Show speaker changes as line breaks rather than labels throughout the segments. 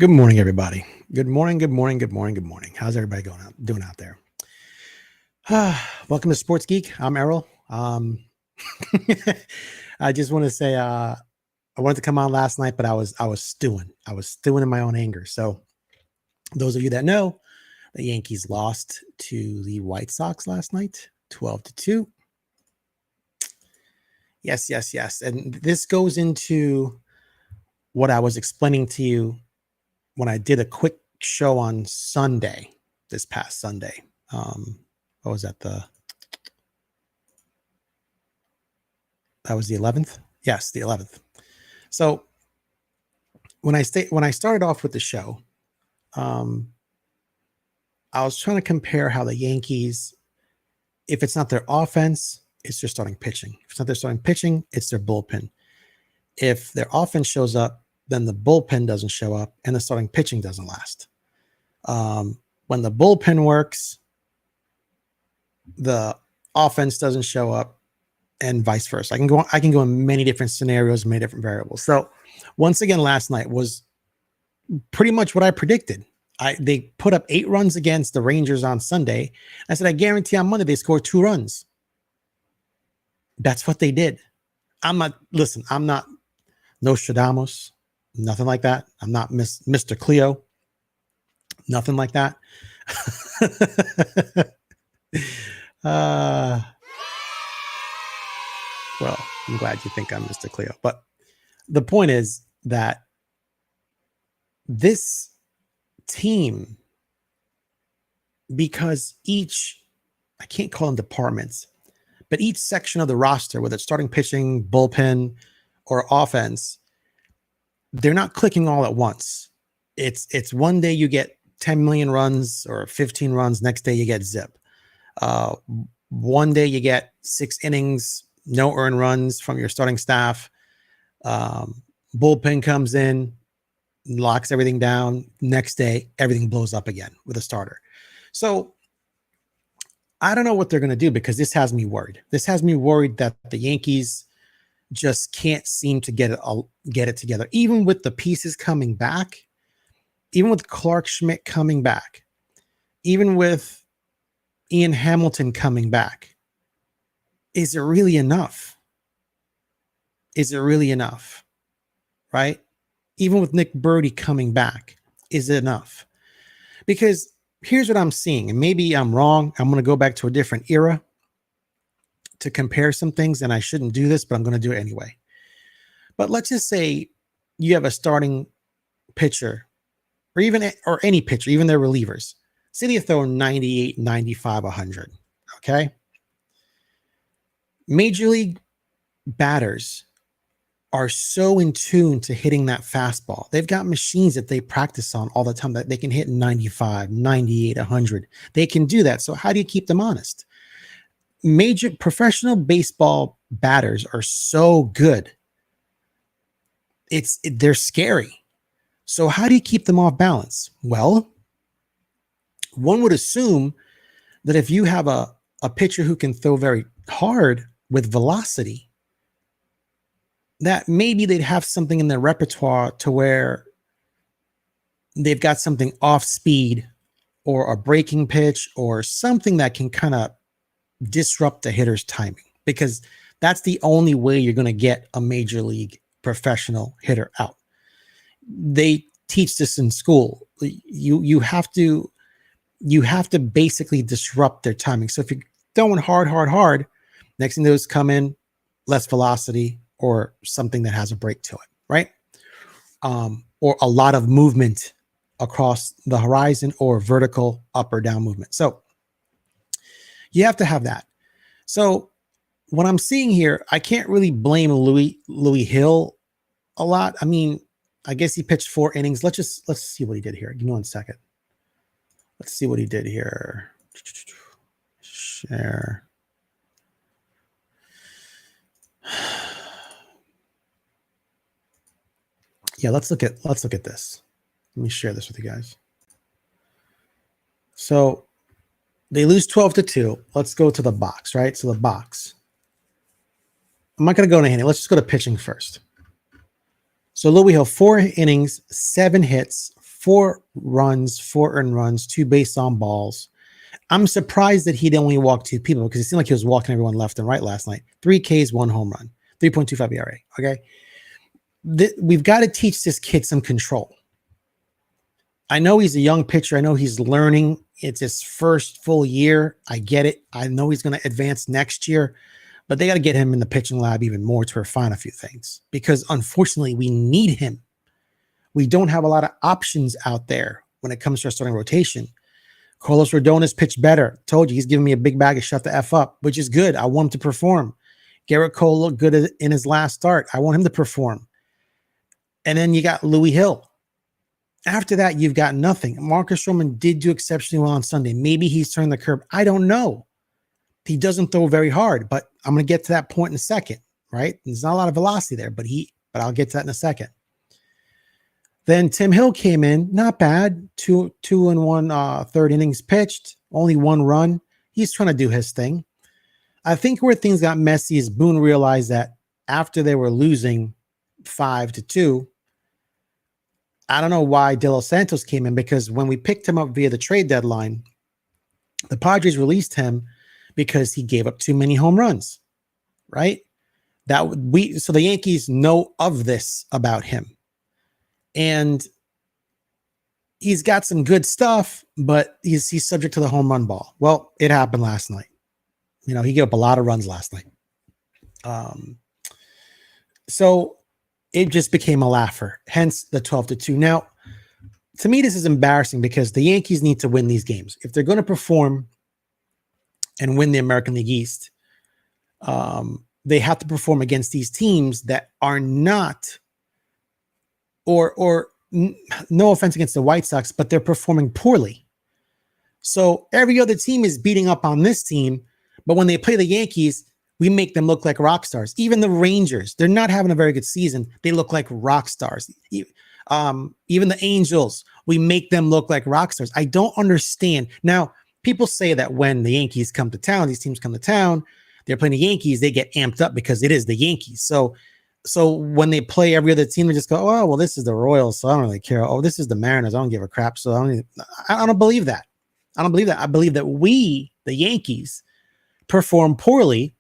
Good morning, everybody. Good morning, good morning, good morning, good morning. How's everybody doing out there? Welcome to Sports Geek. I'm Errol. I just want to say I wanted to come on last night, but I was stewing. I was stewing in my own anger. So those of you that know, the Yankees lost to the White Sox last night, 12-2. Yes, yes, yes. And this goes into what I was explaining to you when I did a quick show on Sunday, this past Sunday. What was that? That was the 11th? Yes, the 11th. So when I started off with the show, I was trying to compare how the Yankees, if it's not their offense, it's their starting pitching. If it's not their starting pitching, it's their bullpen. If their offense shows up, then the bullpen doesn't show up and the starting pitching doesn't last. When the bullpen works, the offense doesn't show up, and vice versa. I can go in many different scenarios, many different variables. So once again, last night was pretty much what I predicted. They put up 8 runs against the Rangers on Sunday. I said, I guarantee on Monday they score 2 runs. That's what they did. I'm not Nostradamus, nothing like that. I'm not Mr. Cleo, nothing like that. Well, I'm glad you think I'm Mr. Cleo. But the point is that this team, because I can't call them departments, but each section of the roster, whether it's starting pitching, bullpen, or offense, they're not clicking all at once. It's one day you get 10 million runs or 15 runs. Next day you get zip. One day you get 6 innings, no earned runs from your starting staff. Bullpen comes in, locks everything down. Next day, everything blows up again with a starter. So I don't know what they're going to do, because this has me worried. This has me worried that the Yankees just can't seem to get it together. Even with the pieces coming back, even with Clark Schmidt coming back, even with Ian Hamilton coming back, is it really enough? Is it really enough? Right? Even with Nick Birdie coming back, is it enough? Because here's what I'm seeing, and maybe I'm wrong. I'm going to go back to a different era to compare some things, and I shouldn't do this, but I'm going to do it anyway. But let's just say you have a starting pitcher, or any pitcher, even their relievers. Say they throw 98, 95, 100. Okay. Major league batters are so in tune to hitting that fastball. They've got machines that they practice on all the time that they can hit 95, 98, 100. They can do that. So how do you keep them honest? Major professional baseball batters are so good. They're scary. So how do you keep them off balance? Well, one would assume that if you have a pitcher who can throw very hard with velocity, that maybe they'd have something in their repertoire to where they've got something off speed or a breaking pitch or something that can kind of disrupt the hitter's timing, because that's the only way you're going to get a major league professional hitter out. They teach this in school. You have to basically disrupt their timing. So if you're throwing hard, next thing those come in less velocity or something that has a break to it, right? Or a lot of movement across the horizon or vertical up or down movement. So you have to have that. So what I'm seeing here, I can't really blame Louis Hill a lot. I mean, I guess he pitched 4 innings. Let's see what he did here. Give me 1 second. Let's see what he did here. Share. Yeah, let's look at this. Let me share this with you guys. So they lose 12-2. Let's go to the box, right? So the box. I'm not going to go into hitting. Let's just go to pitching first. So Louis Hill, 4 innings, 7 hits, 4 runs, 4 earned runs, 2 base on balls. I'm surprised that he'd only walk 2 people because it seemed like he was walking everyone left and right last night. 3 Ks, 1 home run, 3.25 ERA. Okay. We've got to teach this kid some control. I know he's a young pitcher. I know he's learning. It's his first full year. I get it. I know he's going to advance next year, but they got to get him in the pitching lab even more to refine a few things because unfortunately we need him. We don't have a lot of options out there when it comes to our starting rotation. Carlos Rodon's pitched better. Told you he's giving me a big bag of shut the F up, which is good. I want him to perform. Garrett Cole looked good in his last start. I want him to perform. And then you got Louis Hill. After that, you've got nothing. Marcus Stroman did do exceptionally well on Sunday. Maybe he's turned the curve. I don't know. He doesn't throw very hard, but I'm going to get to that point in a second, right? There's not a lot of velocity there, but I'll get to that in a second. Then Tim Hill came in, not bad. 2 and 1 third innings pitched, only 1 run. He's trying to do his thing. I think where things got messy is Boone realized that after they were losing 5-2, I don't know why De Los Santos came in because when we picked him up via the trade deadline, the Padres released him because he gave up too many home runs, right? So the Yankees know of this about him. And he's got some good stuff, but he's subject to the home run ball. Well, it happened last night. He gave up a lot of runs last night. So it just became a laugher, hence the 12-2. Now, to me, this is embarrassing because the Yankees need to win these games. If they're going to perform and win the American League East, they have to perform against these teams that are not, or no offense against the White Sox, but they're performing poorly. So every other team is beating up on this team, but when they play the Yankees, we make them look like rock stars. Even the Rangers, they're not having a very good season. They look like rock stars. Even the Angels, we make them look like rock stars. I don't understand. Now, people say that when the Yankees come to town, these teams come to town, they're playing the Yankees, they get amped up because it is the Yankees. So when they play every other team, they just go, oh, well, this is the Royals, so I don't really care. Oh, this is the Mariners, I don't give a crap. So I don't believe that. I don't believe that. I believe that we, the Yankees, perform poorly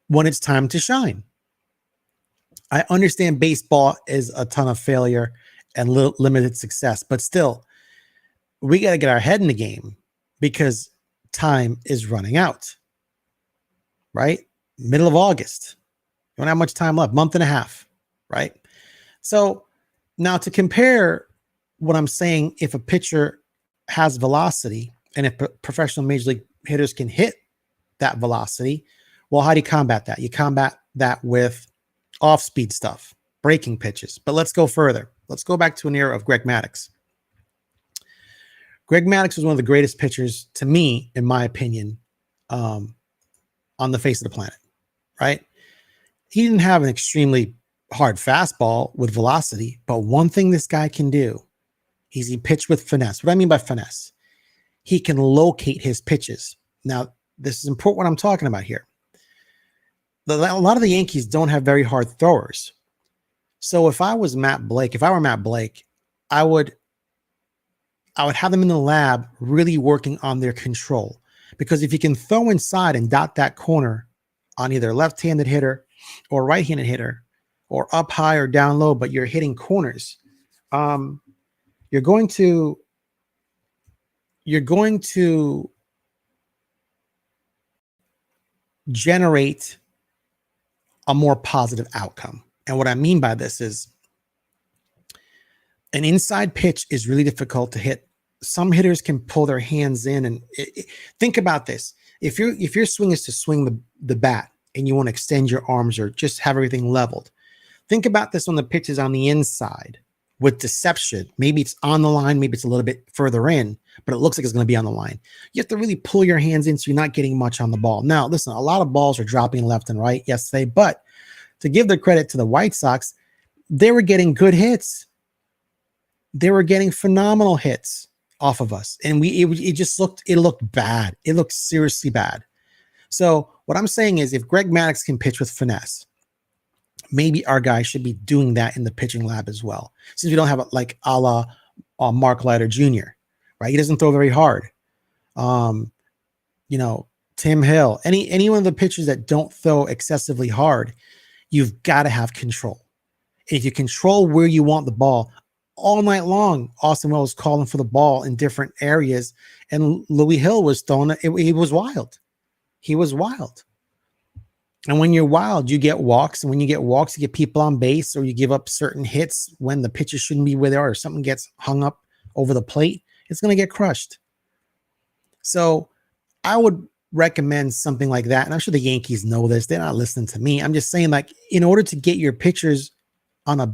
when it's time to shine. I understand baseball is a ton of failure and limited success, but still, we got to get our head in the game because time is running out, right? Middle of August. You don't have much time left, month and a half, right? So now to compare what I'm saying, if a pitcher has velocity and if professional major league hitters can hit that velocity, well, how do you combat that? You combat that with off-speed stuff, breaking pitches. But let's go further. Let's go back to an era of Greg Maddux. Greg Maddux was one of the greatest pitchers, to me, in my opinion, on the face of the planet, right? He didn't have an extremely hard fastball with velocity, but one thing this guy can do is he pitched with finesse. What do I mean by finesse? He can locate his pitches. Now, this is important what I'm talking about here. A lot of the Yankees don't have very hard throwers. So if I were Matt Blake, I would have them in the lab really working on their control. Because if you can throw inside and dot that corner on either left-handed hitter or right-handed hitter or up high or down low, but you're hitting corners, you're going to generate a more positive outcome. And what I mean by this is an inside pitch is really difficult to hit. Some hitters can pull their hands in and think about this. If your swing is to swing the bat and you want to extend your arms or just have everything leveled, think about this when the pitch is on the inside with deception. Maybe it's on the line, maybe it's a little bit further in, but it looks like it's going to be on the line. You have to really pull your hands in so you're not getting much on the ball. Now, listen, a lot of balls are dropping left and right yesterday, but to give the credit to the White Sox, they were getting good hits. They were getting phenomenal hits off of us. And it looked bad. It looked seriously bad. So what I'm saying is if Greg Maddux can pitch with finesse, maybe our guys should be doing that in the pitching lab as well. Since we don't have like a la Mark Leiter Jr., right? He doesn't throw very hard. You know, Tim Hill, any one of the pitchers that don't throw excessively hard, you've got to have control. And if you control where you want the ball all night long, Austin Wells calling for the ball in different areas, and Louis Hill was throwing it. He was wild. He was wild. And when you're wild, you get walks. And when you get walks, you get people on base, or you give up certain hits when the pitcher shouldn't be where they are, or something gets hung up over the plate. It's going to get crushed. So I would recommend something like that. And I'm sure the Yankees know this. They're not listening to me. I'm just saying, like, in order to get your pitchers on a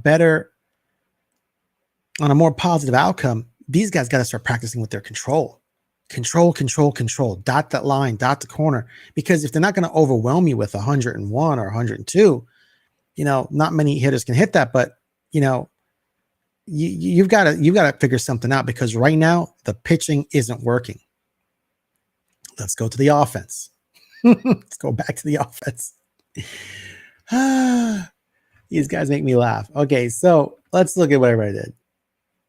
more positive outcome, these guys got to start practicing with their control. Control. Dot that line, dot the corner. Because if they're not going to overwhelm you with 101 or 102, you know, not many hitters can hit that. But, you know, you've got to figure something out, because right now the pitching isn't working. Let's go to the offense. Let's go back to the offense. These guys make me laugh. Okay, so let's look at what everybody did.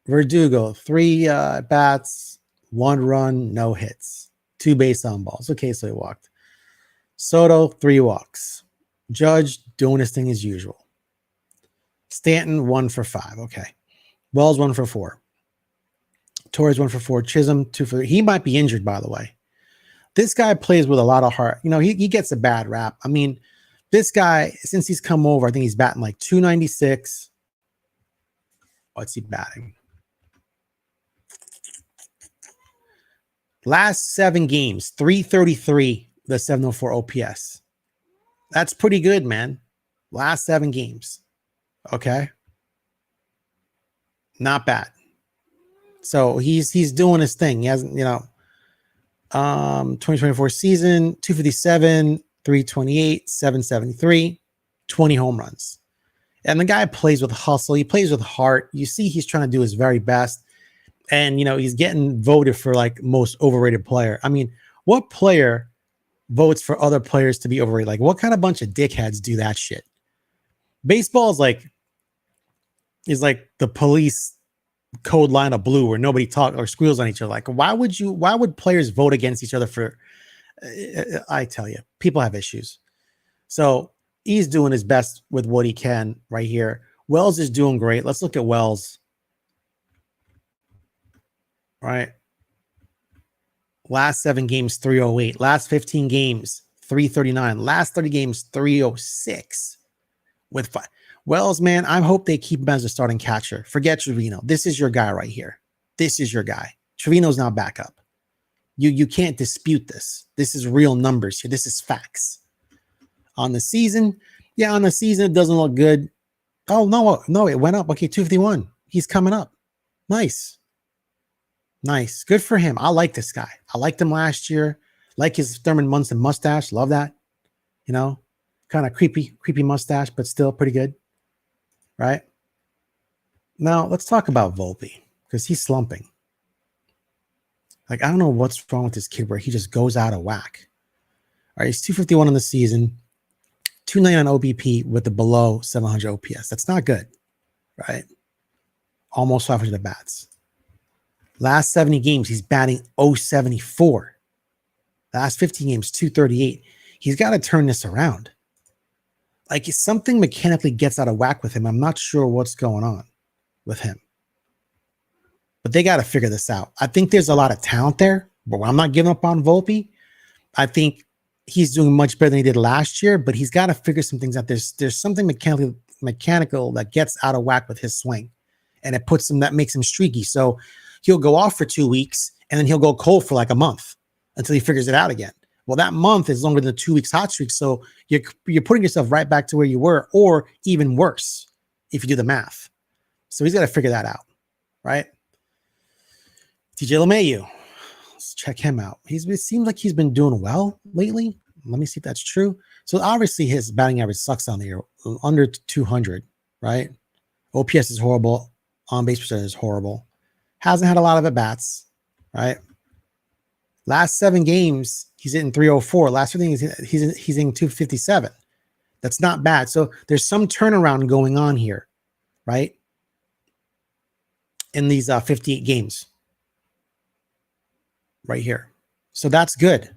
Verdugo, 3 bats, 1 run, no hits, 2 base on balls. Okay, so he walked. Soto, 3 walks. Judge doing his thing as usual. Stanton, 1 for 5. Okay. Wells, 1 for 4. Torres, 1 for 4. Chisholm, 2 for 3. He might be injured, by the way. This guy plays with a lot of heart. You know, he gets a bad rap. I mean, this guy, since he's come over, I think he's batting like 296. What's he batting? Last 7 games, 333, the 704 OPS. That's pretty good, man. Last 7 games. Okay. Not bad. So he's doing his thing. He hasn't, you know, 2024 season, 257, 328, 773, 20 home runs. And the guy plays with hustle. He plays with heart. You see, he's trying to do his very best. And, you know, he's getting voted for like most overrated player. I mean, what player votes for other players to be overrated? Like, what kind of bunch of dickheads do that shit? Baseball is like the police code line of blue, where nobody talks or squeals on each other. Like, why would players vote against each other for, I tell you, people have issues. So he's doing his best with what he can right here. Wells is doing great. Let's look at Wells. All right. Last 7 games, 308. Last 15 games, 339. Last 30 games, 306 with 5. Wells, man, I hope they keep him as a starting catcher. Forget Trevino. This is your guy right here. This is your guy. Trevino's now back up. You can't dispute this. This is real numbers here. This is facts. On the season, it doesn't look good. Oh, no, it went up. Okay, 251. He's coming up. Nice. Good for him. I like this guy. I liked him last year. Like his Thurman Munson mustache. Love that. You know, kind of creepy mustache, but still pretty good. Right? Now, let's talk about Volpe, because he's slumping. Like, I don't know what's wrong with this kid where he just goes out of whack. All right, he's 251 on the season, 299 OBP with the below 700 OPS. That's not good, right? Almost 500 at bats. Last 70 games, he's batting 074. Last 15 games, 238. He's got to turn this around. Like, if something mechanically gets out of whack with him, I'm not sure what's going on with him. But they got to figure this out. I think there's a lot of talent there, but I'm not giving up on Volpe. I think he's doing much better than he did last year, but he's got to figure some things out. There's something mechanical that gets out of whack with his swing, and it puts him, that makes him streaky. So he'll go off for 2 weeks, and then he'll go cold for like a month until he figures it out again. Well, that month is longer than the 2 weeks hot streak. So you're putting yourself right back to where you were, or even worse if you do the math. So he's got to figure that out, right? DJ LeMahieu, let's check him out. It seems like he's been doing well lately. Let me see if that's true. So obviously his batting average sucks on the year, under 200, right? OPS is horrible. On-base percentage is horrible. Hasn't had a lot of at-bats, right? Last 7 games, he's hitting 304. Last 15 he's hitting 257. That's not bad. So there's some turnaround going on here, right? in these 58 games right here. So that's good,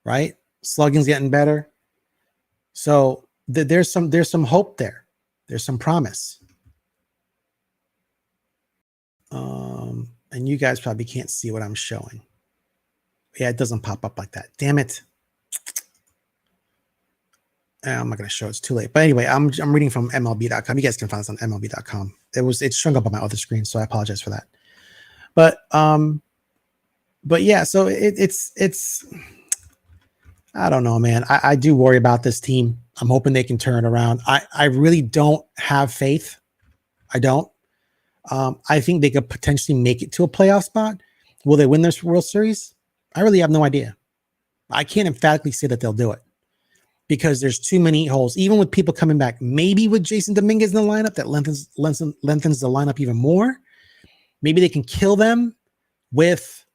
right? Slugging's getting better. So there's some hope there. There's some promise. And you guys probably can't see what I'm showing. Yeah, it doesn't pop up like that. Damn it. I'm not going to show it. It's too late. But anyway, I'm reading from MLB.com. You guys can find this on MLB.com. It shrunk up on my other screen, so I apologize for that. But yeah, so it's I don't know, man. I do worry about this team. I'm hoping they can turn it around. I really don't have faith. I don't. I think they could potentially make it to a playoff spot. Will they win this World Series? I really have no idea. I can't emphatically say that they'll do it because there's too many holes. Even with people coming back, maybe with Jason Dominguez in the lineup, that lengthens the lineup even more. Maybe they can kill them with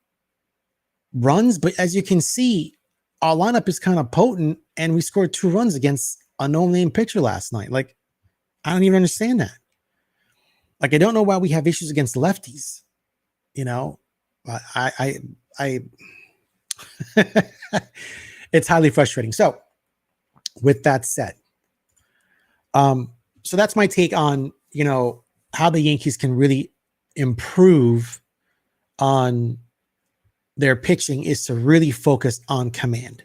runs. But as you can see, our lineup is kind of potent, and we scored 2 runs against a no-name pitcher last night. Like, I don't even understand that. Like, I don't know why we have issues against lefties. You know, I it's highly frustrating. So, with that said, so that's my take on, you know, how the Yankees can really improve on their pitching is to really focus on command.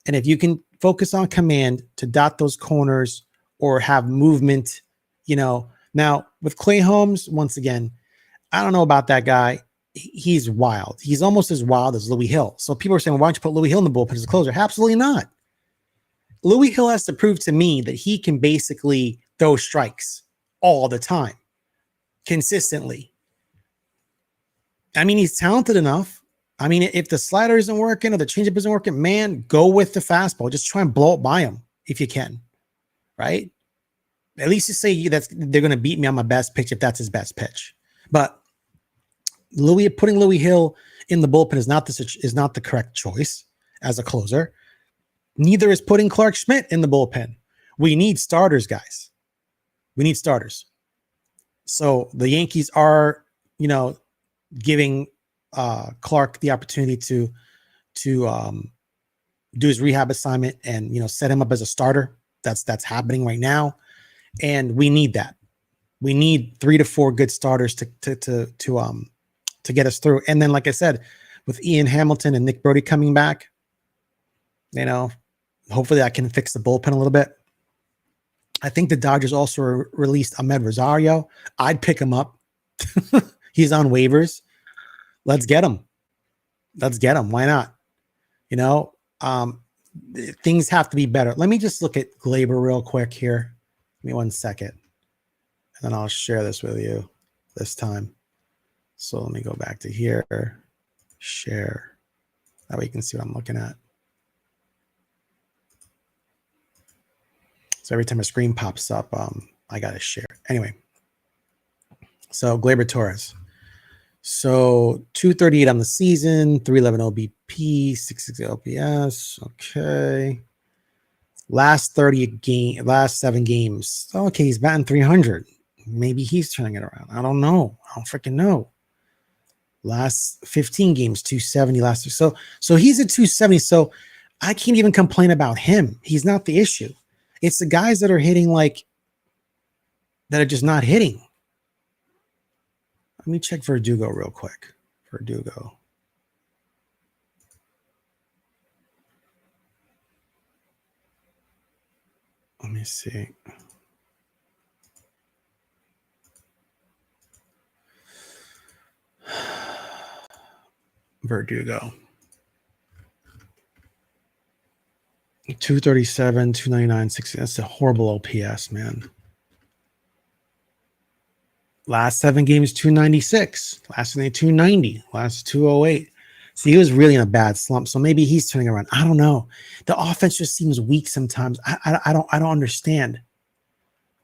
And if you can focus on command to dot those corners or have movement, you know. Now, with Clay Holmes, once again, I don't know about that guy. He's wild. He's almost as wild as Louis Hill. So people are saying, well, why don't you put Louis Hill in the bullpen as a closer? Absolutely not. Louis Hill has to prove to me that he can basically throw strikes all the time, consistently. I mean, he's talented enough. I mean, if the slider isn't working or the changeup isn't working, man, go with the fastball. Just try and blow it by him if you can, right? At least you say they're going to beat me on my best pitch if that's his best pitch. But putting Louis Hill in the bullpen is not the correct choice as a closer. Neither is putting Clark Schmidt in the bullpen. We need starters, guys. We need starters. So the Yankees are, you know, giving Clark the opportunity to do his rehab assignment and, you know, set him up as a starter. That's happening right now, and we need that. We need 3 to 4 good starters to get us through. And then, like I said, with Ian Hamilton and Nick Brody coming back, you know, hopefully that can fix the bullpen a little bit. I think the Dodgers also released Ahmed Rosario. I'd pick him up. He's on waivers. Let's get him. Why not? You know, things have to be better. Let me just look at Glaber real quick here. Give me 1 second. And then I'll share this with you this time. So let me go back to here. Share. That way you can see what I'm looking at. So every time a screen pops up, I got to share. Anyway. So Glaber Torres. So 238 on the season, 311 OBP, 660 OPS. Okay. Last 7 games. Okay, he's batting 300. Maybe he's turning it around. I don't know. I don't freaking know. Last 15 games, 270 last year. So he's at 270. So I can't even complain about him. He's not the issue. It's the guys that are hitting that are just not hitting. Let me check Verdugo real quick. Verdugo. Let me see. Verdugo. 237, 299, 60. That's a horrible OPS, man. Last 7 games, 296. Last 290. Last 208. So he was really in a bad slump. So maybe he's turning around. I don't know. The offense just seems weak sometimes. I don't understand.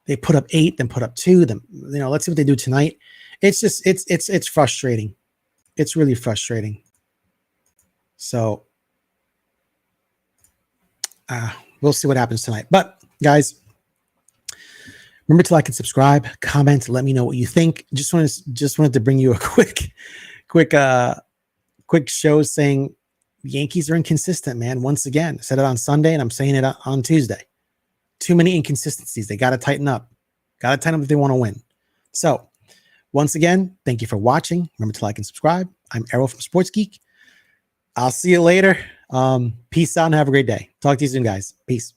They put up 8, then put up 2. Then, you know, let's see what they do tonight. It's just it's frustrating. It's really frustrating. So we'll see what happens tonight. But guys, Remember to like and subscribe, comment, let me know what you think. Just wanted to bring you a quick show saying Yankees are inconsistent, man. Once again, I said it on Sunday and I'm saying it on Tuesday. Too many inconsistencies. They got to tighten up. Got to tighten up if they want to win. So once again, thank you for watching. Remember to like and subscribe. I'm Errol from Sports Geek. I'll see you later. Peace out and have a great day. Talk to you soon, guys. Peace.